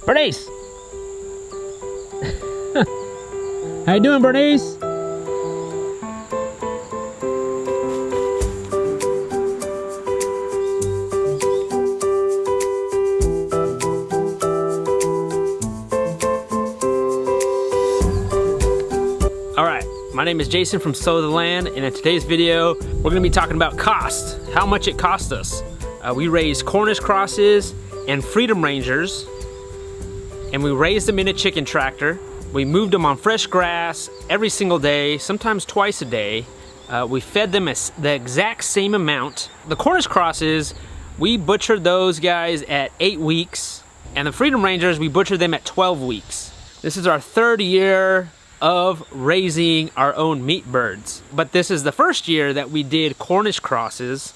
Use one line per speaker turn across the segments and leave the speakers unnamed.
Bernice! How you doing, Bernice? Alright, my name is Jason from Sow the Land, and in today's video, we're going to be talking about cost. How much it cost us. We raised Cornish crosses and Freedom Rangers, and we raised them in a chicken tractor. We moved them on fresh grass every single day, sometimes twice a day. We fed them the exact same amount. The Cornish crosses, we butchered those guys at 8 weeks, and the Freedom Rangers, we butchered them at 12 weeks. This is our third year of raising our own meat birds. But this is the first year that we did Cornish crosses.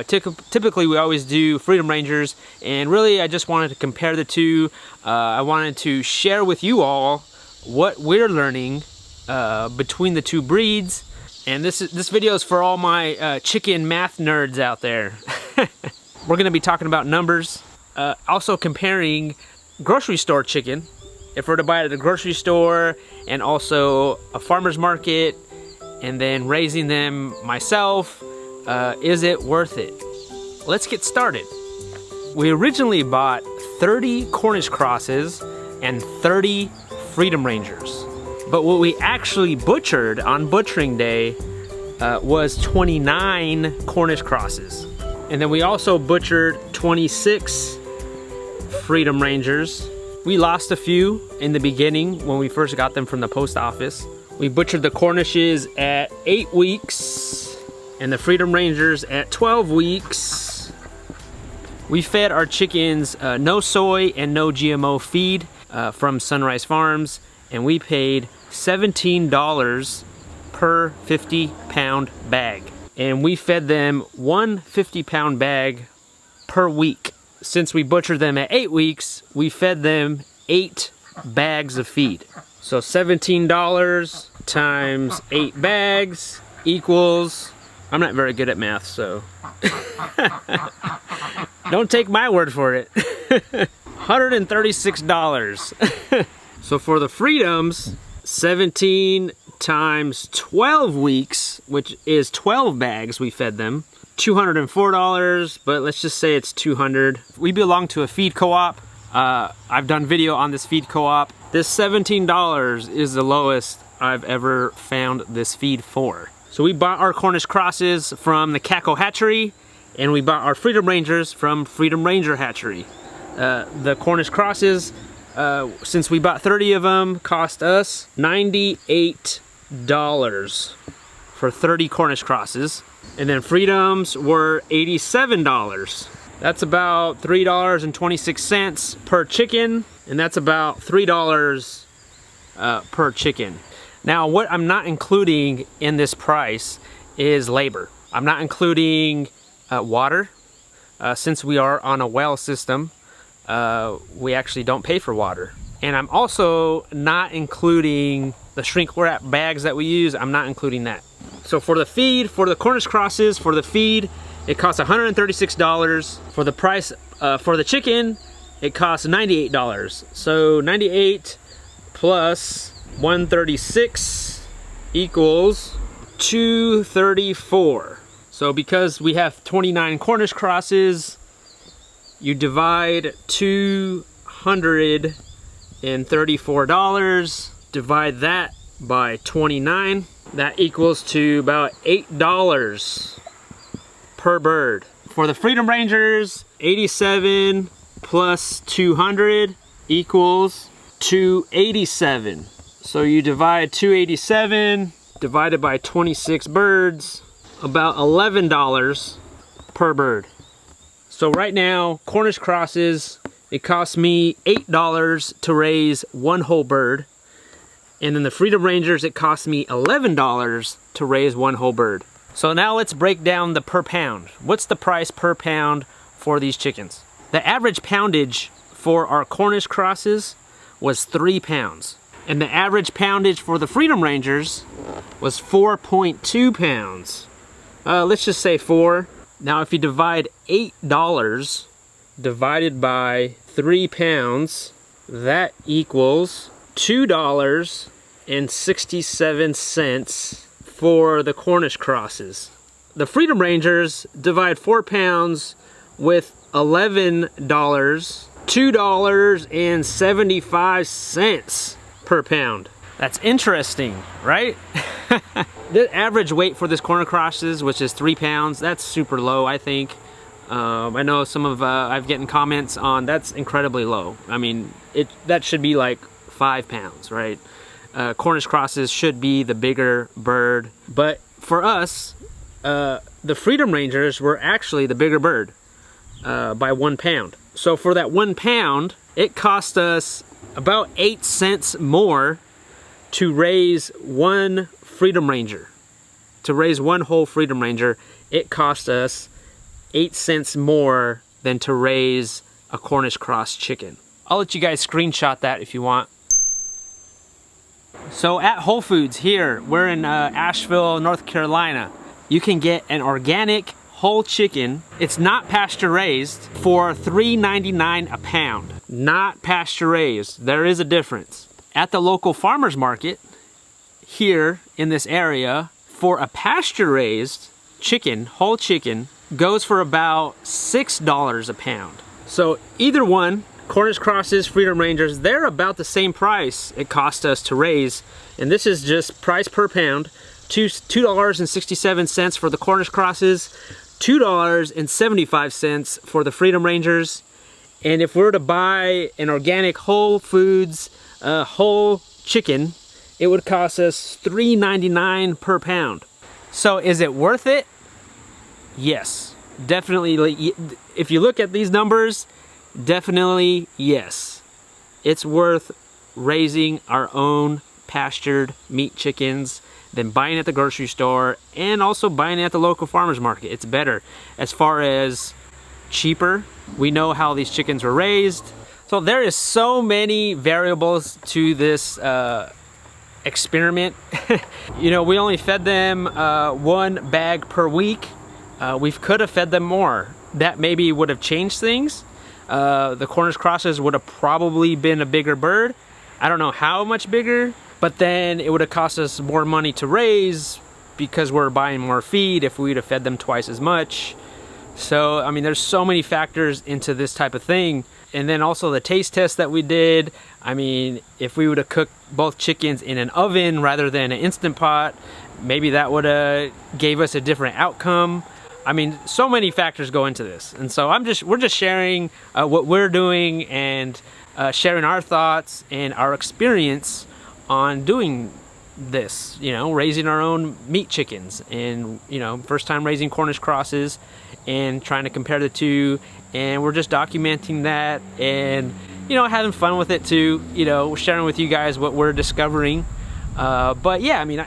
Typically we always do Freedom Rangers, and really I just wanted to compare the two. I wanted to share with you all what we're learning between the two breeds. And this video is for all my chicken math nerds out there. We're gonna be talking about numbers, also comparing grocery store chicken, if we're to buy it at the grocery store, and also a farmer's market, and then raising them myself, is it worth it? Let's get started. We originally bought 30 Cornish crosses and 30 Freedom Rangers. But what we actually butchered on butchering day was 29 Cornish crosses. And then we also butchered 26 Freedom Rangers. We lost a few in the beginning when we first got them from the post office. We butchered the Cornishes at 8 weeks and the Freedom Rangers at 12 weeks. We fed our chickens no soy and no GMO feed from Sunrise Farms, and we paid $17 per 50-pound bag. And we fed them one 50-pound bag per week. Since we butchered them at 8 weeks, we fed them 8 bags of feed. So $17 times 8 bags equals, I'm not very good at math, so don't take my word for it. $136. So for the Freedoms, 17 times 12 weeks, which is 12 bags we fed them, $204, but let's just say it's $200. We belong to a feed co-op. I've done video on this feed co-op. This $17 is the lowest I've ever found this feed for. So we bought our Cornish crosses from the Cackle Hatchery, and we bought our Freedom Rangers from Freedom Ranger Hatchery. The Cornish crosses, since we bought 30 of them, cost us $98 for 30 Cornish crosses. And then Freedoms were $87. That's about $3.26 per chicken, and that's about $3 per chicken. Now, what I'm not including in this price is labor. I'm not including water. Since we are on a well system, we actually don't pay for water. And I'm also not including the shrink wrap bags that we use. I'm not including that. So for the feed, for the Cornish crosses, for the feed, it costs $136. For the price for the chicken, it costs $98. So 98 plus 136 equals 234. So because we have 29 Cornish crosses, you divide $234, divide that by 29. That equals to about $8 per bird. For the Freedom Rangers, 87 plus 200 equals 287. So you divide 287 divided by 26 birds, about $11 per bird. So right now, Cornish crosses, it costs me $8 to raise one whole bird. And then the Freedom Rangers, it costs me $11 to raise one whole bird. So now let's break down the per pound. What's the price per pound for these chickens? The average poundage for our Cornish crosses was 3 pounds. And the average poundage for the Freedom Rangers was 4.2 pounds. Let's just say 4. Now if you divide $8 divided by 3 pounds, that equals $2.67 for the Cornish crosses. The Freedom Rangers divide 4 pounds with $11, $2.75 per pound. That's interesting, right? The average weight for this Cornish crosses, which is 3 pounds, that's super low, I think. I know some of I've gotten comments on that's incredibly low. I mean, that should be like 5 pounds, right? Cornish crosses should be the bigger bird, but for us, the Freedom Rangers were actually the bigger bird by 1 pound. So for that 1 pound, it cost us about 8 cents more to raise one Freedom Ranger. To raise one whole Freedom Ranger, it cost us 8 cents more than to raise a Cornish cross chicken. I'll let you guys screenshot that if you want. So at Whole Foods here, we're in Asheville, North Carolina. You can get an organic whole chicken. It's not pasture raised for $3.99 a pound. Not pasture raised. There is a difference. At the local farmers market here in this area, for a pasture raised chicken, whole chicken, goes for about $6 a pound. So either one, Cornish crosses, Freedom Rangers, they're about the same price it cost us to raise. And this is just price per pound. $2.67 for the Cornish crosses, $2.75 for the Freedom Rangers. And if we were to buy an organic Whole Foods whole chicken, it would cost us $3.99 per pound. So is it worth it? Yes, definitely. If you look at these numbers, definitely yes. It's worth raising our own pastured meat chickens than buying at the grocery store and also buying at the local farmers market. It's better. As far as cheaper, we know how these chickens were raised. So there is so many variables to this experiment. You know, we only fed them 1 bag per week. We could have fed them more. That maybe would have changed things. The Cornish crosses would have probably been a bigger bird. I don't know how much bigger, but then it would have cost us more money to raise because we're buying more feed if we'd have fed them twice as much. So, I mean, there's so many factors into this type of thing. And then also the taste test that we did. I mean, if we would have cooked both chickens in an oven rather than an Instant Pot, maybe that would have gave us a different outcome. I mean, so many factors go into this. And so we're just sharing what we're doing and sharing our thoughts and our experience on doing this, you know, raising our own meat chickens and, you know, first time raising Cornish crosses and trying to compare the two. And we're just documenting that and, you know, having fun with it too, you know, sharing with you guys what we're discovering. But yeah, I mean,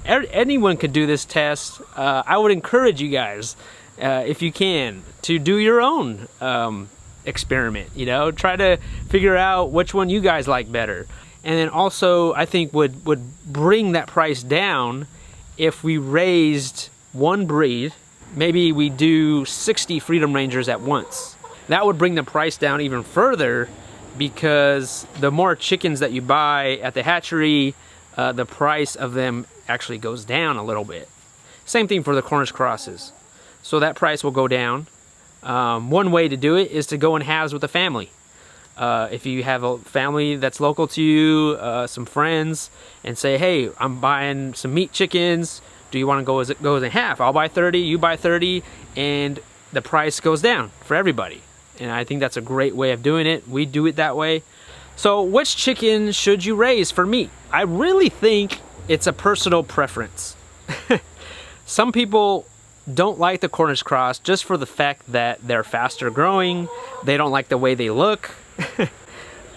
anyone could do this test. I would encourage you guys, if you can, to do your own experiment, you know, try to figure out which one you guys like better. And then also, I think would bring that price down if we raised one breed. Maybe we do 60 Freedom Rangers at once. That would bring the price down even further because the more chickens that you buy at the hatchery, the price of them actually goes down a little bit. Same thing for the Cornish crosses. So that price will go down. One way to do it is to go in halves with a family. If you have a family that's local to you, some friends, and say, hey, I'm buying some meat chickens. Do you want to go in half? I'll buy 30, you buy 30, and the price goes down for everybody. And I think that's a great way of doing it. We do it that way. So which chicken should you raise for meat? I really think it's a personal preference. Some people don't like the Cornish cross just for the fact that they're faster growing. They don't like the way they look.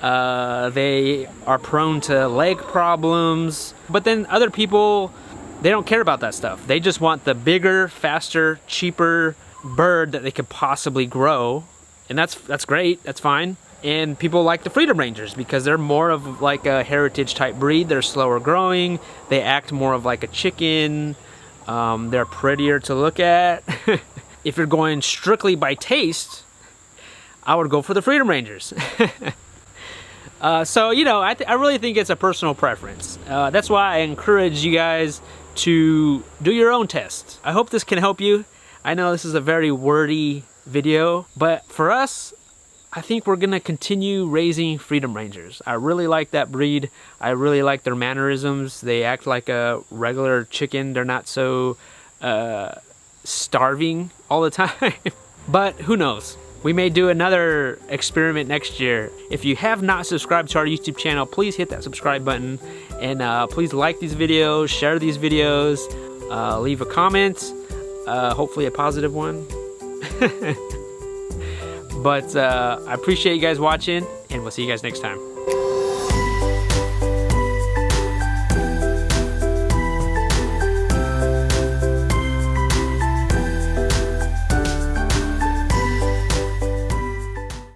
They are prone to leg problems. But then other people, they don't care about that stuff. They just want the bigger, faster, cheaper bird that they could possibly grow. And that's great, that's fine. And people like the Freedom Rangers because they're more of like a heritage type breed. They're slower growing. They act more of like a chicken. They're prettier to look at. If you're going strictly by taste, I would go for the Freedom Rangers. So, you know, I really think it's a personal preference. That's why I encourage you guys to do your own tests. I hope this can help you. I know this is a very wordy video, but for us, I think we're gonna continue raising Freedom Rangers. I really like that breed. I really like their mannerisms. They act like a regular chicken. They're not so starving all the time. But who knows? We may do another experiment next year. If you have not subscribed to our YouTube channel, please hit that subscribe button. And please like these videos, share these videos, leave a comment, hopefully a positive one. But I appreciate you guys watching, and we'll see you guys next time.